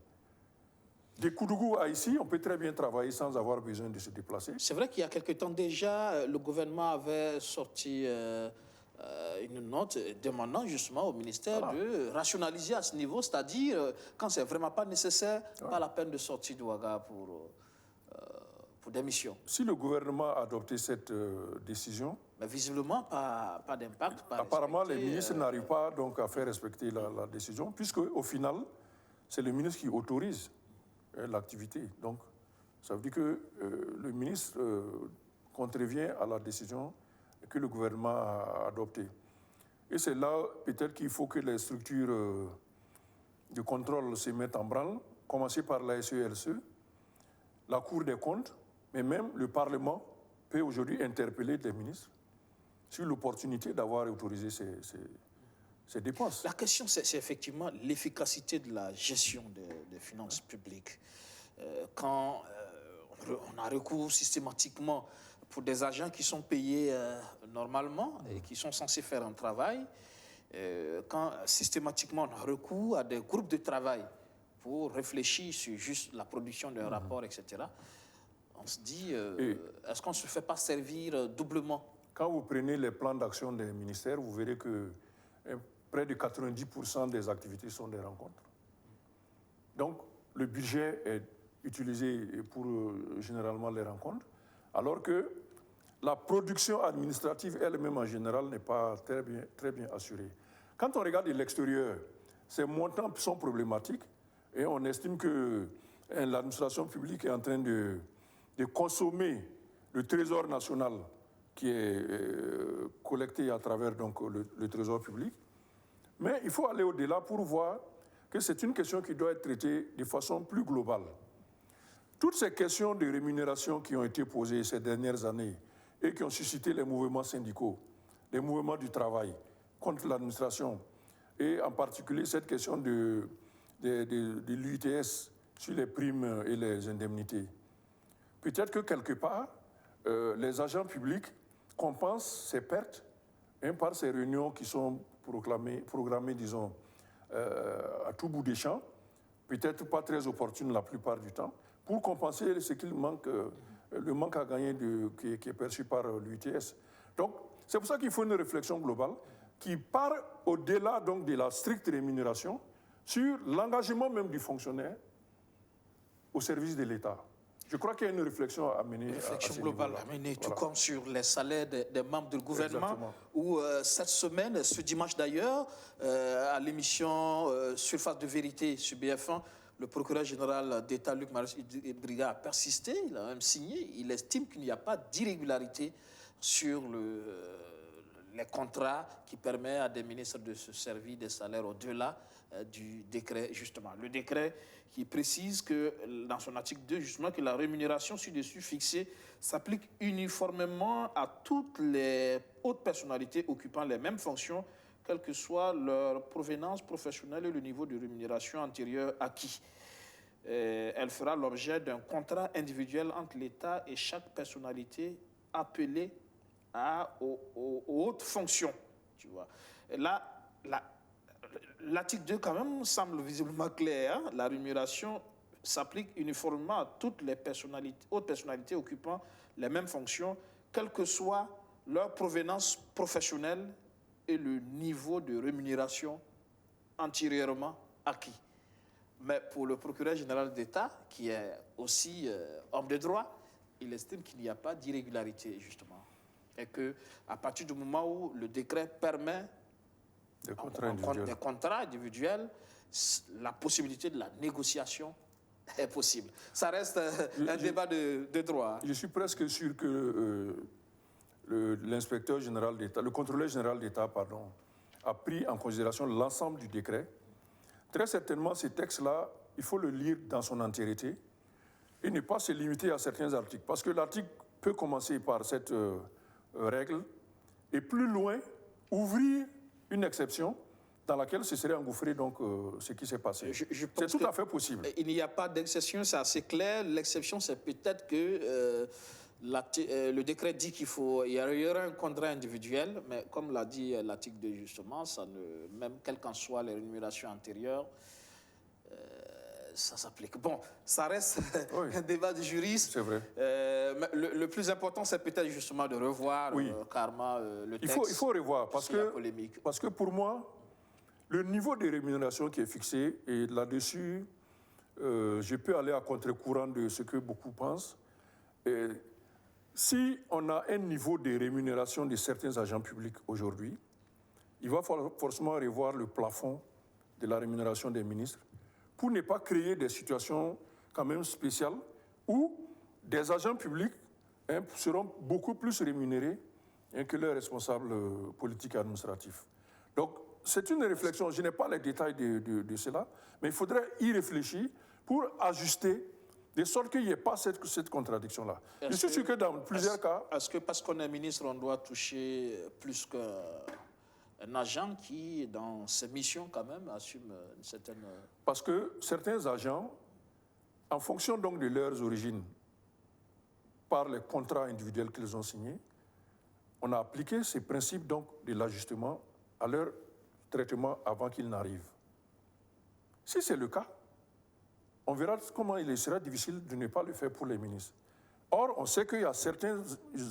Des Koudougou à ici, on peut très bien travailler sans avoir besoin de se déplacer. C'est vrai qu'il y a quelque temps déjà, le gouvernement avait sorti une note demandant justement au ministère de rationaliser à ce niveau, c'est-à-dire quand c'est vraiment pas nécessaire, pas la peine de sortir d'Ouaga pour des missions. Si le gouvernement a adopté cette décision... Mais visiblement, pas d'impact. Apparemment, les ministres n'arrivent pas donc, à faire respecter la décision, puisque au final, c'est le ministre qui autorise l'activité. Donc, ça veut dire que le ministre contrevient à la décision que le gouvernement a adoptée. Et c'est là peut-être qu'il faut que les structures de contrôle se mettent en branle, commencer par la SELCE, la Cour des comptes, mais même le Parlement peut aujourd'hui interpeller les ministres sur l'opportunité d'avoir autorisé ces dépenses. La question, c'est effectivement l'efficacité de la gestion des finances publiques. Quand on a recours systématiquement pour des agents qui sont payés normalement et qui sont censés faire un travail, quand systématiquement on a recours à des groupes de travail pour réfléchir sur juste la production d'un rapport, etc., on se dit, est-ce qu'on ne se fait pas servir doublement? Quand vous prenez les plans d'action des ministères, vous verrez que près de 90% des activités sont des rencontres. Donc, le budget est utilisé pour généralement les rencontres, alors que la production administrative elle-même en général n'est pas très bien assurée. Quand on regarde de l'extérieur, ces montants sont problématiques et on estime que l'administration publique est en train de consommer le trésor national qui est collecté à travers donc, le trésor public. Mais il faut aller au-delà pour voir que c'est une question qui doit être traitée de façon plus globale. Toutes ces questions de rémunération qui ont été posées ces dernières années et qui ont suscité les mouvements syndicaux, les mouvements du travail contre l'administration, et en particulier cette question de l'UITS sur les primes et les indemnités. Peut-être que quelque part, les agents publics compensent ces pertes par ces réunions qui sont programmées, disons, à tout bout des champs, peut-être pas très opportunes la plupart du temps, pour compenser ce qu'il manque, le manque à gagner qui est perçu par l'UITS. Donc, c'est pour ça qu'il faut une réflexion globale qui part au-delà donc, de la stricte rémunération sur l'engagement même du fonctionnaire au service de l'État. Je crois qu'il y a une réflexion à mener. Une réflexion globale à mener, tout comme sur les salaires des membres du gouvernement. Exactement. Où cette semaine, ce dimanche d'ailleurs, à l'émission Surface de vérité sur BF1, le procureur général d'État, Luc Briga, a persisté, il a même signé. Il estime qu'il n'y a pas d'irrégularité sur les contrats qui permettent à des ministres de se servir des salaires au-delà du décret, justement. Le décret qui précise que, dans son article 2, justement, que la rémunération ci-dessus fixée s'applique uniformément à toutes les hautes personnalités occupant les mêmes fonctions, quelle que soit leur provenance professionnelle et le niveau de rémunération antérieur acquis. Elle fera l'objet d'un contrat individuel entre l'État et chaque personnalité appelée aux hautes fonctions. Tu vois. Et là, l'article 2, quand même, semble visiblement clair. Hein? La rémunération s'applique uniformément à toutes les hautes personnalités occupant les mêmes fonctions, quelle que soit leur provenance professionnelle et le niveau de rémunération antérieurement acquis. Mais pour le procureur général d'État, qui est aussi homme de droit, il estime qu'il n'y a pas d'irrégularité, justement. Et qu'à partir du moment où le décret permet des contrats individuels, la possibilité de la négociation est possible. Ça reste un débat de droit. Je suis presque sûr que l'inspecteur général d'État, le contrôleur général d'État, pardon, a pris en considération l'ensemble du décret. Très certainement, ces textes-là, il faut le lire dans son entièreté et ne pas se limiter à certains articles. Parce que l'article peut commencer par cette règle et plus loin, ouvrir une exception dans laquelle ce serait engouffré donc, ce qui s'est passé. C'est tout à fait possible. Il n'y a pas d'exception, c'est assez clair. L'exception, c'est peut-être que le décret dit qu'il y aura un contrat individuel, mais comme l'a dit l'article 2 justement, même quelles qu'en soient les rémunérations antérieures, ça s'applique. Bon, ça reste un débat de juristes. C'est vrai. Mais le plus important, c'est peut-être justement de revoir carrément le texte. Il faut revoir, parce que pour moi, le niveau de rémunération qui est fixé, et là-dessus, je peux aller à contre-courant de ce que beaucoup pensent. Si on a un niveau de rémunération de certains agents publics aujourd'hui, il va falloir forcément revoir le plafond de la rémunération des ministres pour ne pas créer des situations quand même spéciales où des agents publics seront beaucoup plus rémunérés que leurs responsables politiques et administratifs. Donc, c'est une réflexion. Je n'ai pas les détails de cela, mais il faudrait y réfléchir pour ajuster de sorte qu'il n'y ait pas cette contradiction-là. Je suis sûr que dans plusieurs cas... Est-ce que parce qu'on est ministre, on doit toucher plus qu'un agent qui, dans ses missions, quand même, assume une certaine... Parce que certains agents, en fonction donc de leurs origines, par les contrats individuels qu'ils ont signés, on a appliqué ces principes donc de l'ajustement à leur traitement avant qu'ils n'arrivent. Si c'est le cas, on verra comment il sera difficile de ne pas le faire pour les ministres. Or, on sait qu'il y a certains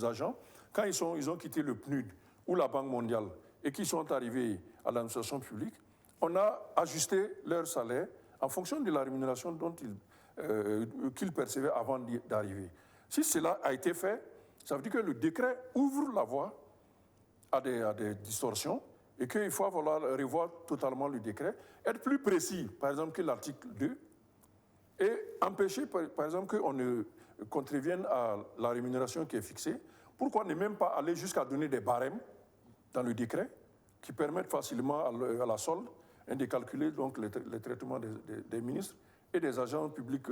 agents, quand ils ont quitté le PNUD ou la Banque mondiale et qui sont arrivés à l'administration publique, on a ajusté leur salaire en fonction de la rémunération qu'ils percevaient avant d'arriver. Si cela a été fait, ça veut dire que le décret ouvre la voie à des distorsions et qu'il faut revoir totalement le décret, être plus précis, par exemple, que l'article 2, et empêcher, par exemple, qu'on ne contrevienne à la rémunération qui est fixée. Pourquoi ne même pas aller jusqu'à donner des barèmes dans le décret qui permettent facilement à la solde de calculer donc, les traitements des ministres et des agents publics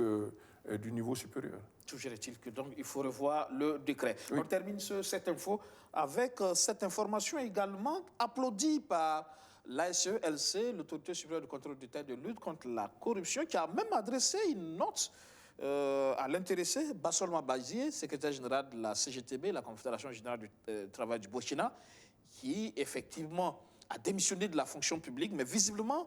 du niveau supérieur. Toujours est-il que donc il faut revoir le décret. Oui. On termine cette info avec cette information également applaudie par l'ASE-LC, l'Autorité supérieure de contrôle d'État et de lutte contre la corruption, qui a même adressé une note à l'intéressé Bassolma Bazié, secrétaire général de la CGTB, la Confédération générale du travail du Burkina, qui effectivement a démissionné de la fonction publique, mais visiblement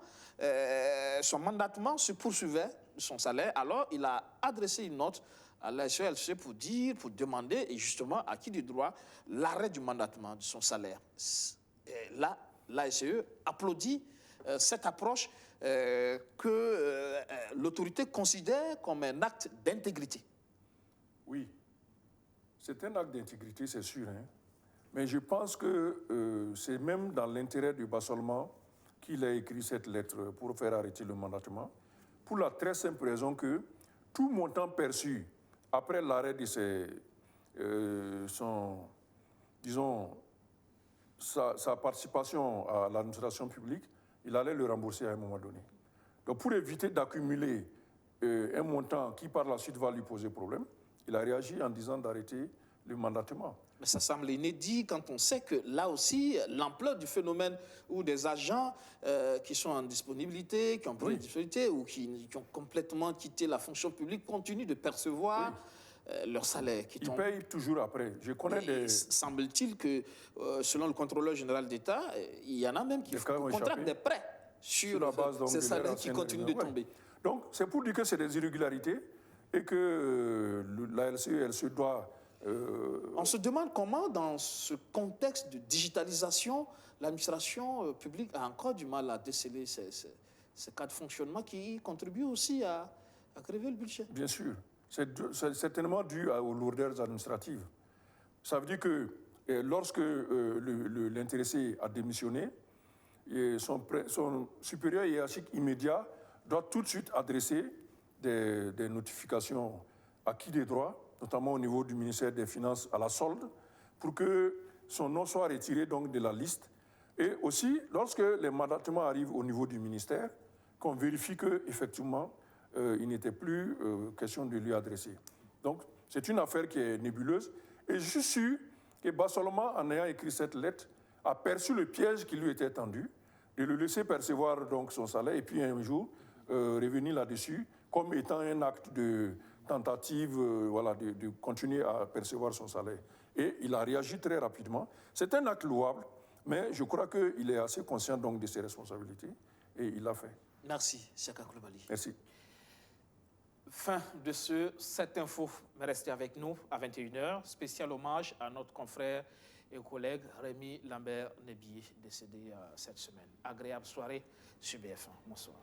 son mandatement se poursuivait, son salaire. Alors il a adressé une note à l'ASE-LC pour demander, et justement à qui du droit, l'arrêt du mandatement de son salaire. Et là, l'ASE applaudit cette approche que l'autorité considère comme un acte d'intégrité. Oui, c'est un acte d'intégrité, c'est sûr. Hein. Mais je pense que c'est même dans l'intérêt du Bassolma qu'il a écrit cette lettre pour faire arrêter le mandatement, pour la très simple raison que tout montant perçu après l'arrêt de sa participation à l'administration publique, il allait le rembourser à un moment donné. Donc pour éviter d'accumuler un montant qui par la suite va lui poser problème, il a réagi en disant d'arrêter le mandatement. Mais ça semble inédit quand on sait que là aussi, l'ampleur du phénomène où des agents qui sont en disponibilité, qui ont pris une disponibilité ou qui ont complètement quitté la fonction publique continuent de percevoir leur salaire. Ils payent toujours après. Je connais des... Semble-t-il que, selon le contrôleur général d'État, il y en a même qui contractent des prêts sur la base ces salaires qui continuent de tomber. Donc, c'est pour dire que c'est des irrégularités et que la LCE, elle se doit On se demande comment, dans ce contexte de digitalisation, l'administration publique a encore du mal à déceler ces cas de fonctionnement qui contribuent aussi à grever le budget. Bien sûr. C'est certainement dû aux lourdeurs administratives. Ça veut dire que lorsque l'intéressé a démissionné, son supérieur hiérarchique immédiat doit tout de suite adresser des notifications à qui des droits, notamment au niveau du ministère des Finances à la solde, pour que son nom soit retiré donc de la liste. Et aussi, lorsque les mandatements arrivent au niveau du ministère, qu'on vérifie qu'effectivement, il n'était plus question de lui adresser. Donc, c'est une affaire qui est nébuleuse. Et je suis sûr que Bassoloma, en ayant écrit cette lettre, a perçu le piège qui lui était tendu, de le laisser percevoir donc son salaire, et puis un jour, revenir là-dessus, comme étant un acte de tentative de continuer à percevoir son salaire. Et il a réagi très rapidement. C'est un acte louable, mais je crois qu'il est assez conscient donc de ses responsabilités, et il l'a fait. Merci, Siaka Coulibaly. Merci. Fin de cette info. Restez avec nous à 21h. Spécial hommage à notre confrère et collègue Rémi Lambert-Nebié, décédé cette semaine. Agréable soirée sur BF1. Bonsoir.